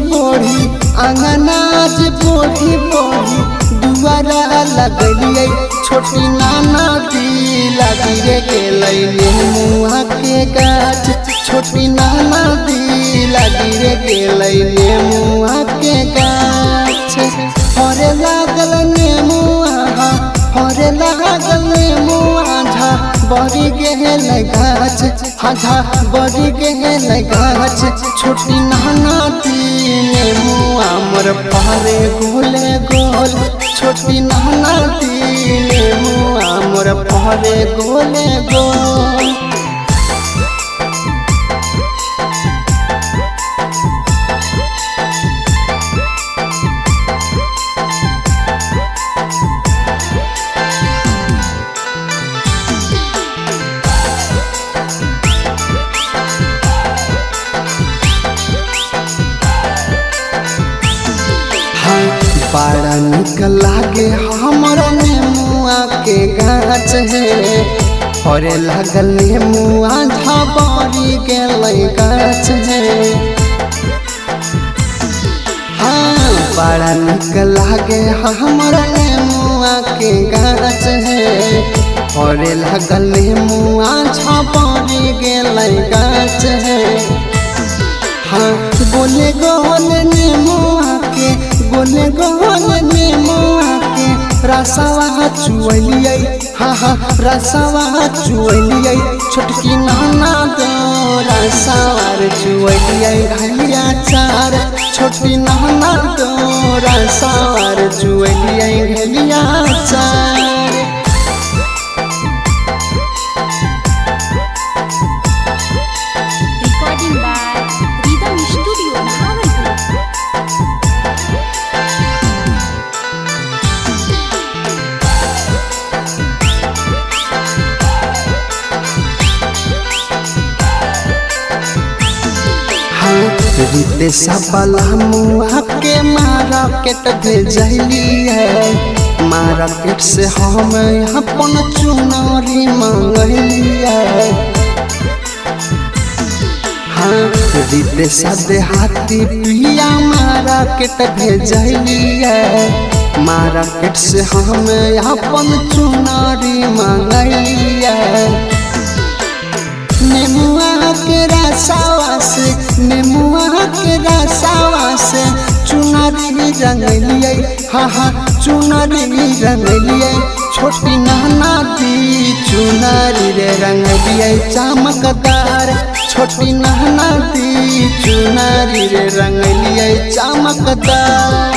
बढ़ी बढ़ी अंगनाज बढ़ी बढ़ी दुआरा लगलिए छोटी नाना दी लगी रे गेलै नेमुआ के गाछ छोटी नाना दी लगी रे गेलै नेमुआ के गाछ फरे लागल नेमुआ फरे लागल नेमुआ झा बड़ी गेल गाछ झा बड़ी गेल गाछ छोटी नाना दी नेमुआ मोर फरे गोले गोल छोटी नाना दी नेमुआ मोर फरे गोले गोल। बड़ा निक लागे हमर नेमुआ के गाछ है फरे लागल नेमुआ झा बड़ी गेलै गाछ है। हाँ बड़ा निक लागे हमर नेमुआ के गाछ है फरे लागल नेमुआ झा बड़ी गेलै गाछ है। हाँ बोले गोले नेमुआ के बोले गोले नेमुआ के रसवा चुअलिए हाँ रसवा चुअलिए छोटकी नाना दो रसवार चुअलिए घलिया चार छोटकी नाना दो रसवार चुअलिए घलिया चार। रीते सबला मुआ के मार्केट भेजली है मार्केट से हम अपन चुनरी मंगली है। हाँ रीते सदे हाथी पिया मार्केट भेजली है मार्केट से हम अपन चुनरी मंगली है। नेमुआ के रसवा से नेमुआ के रसवा से चुनरी रंगलिए हाँ चुनरी रंगलिए छोटी नाना दी चुनरी रे रंगलिए चमकदार छोटी नाना दी चुनरी रे रंगलिए चमकदार।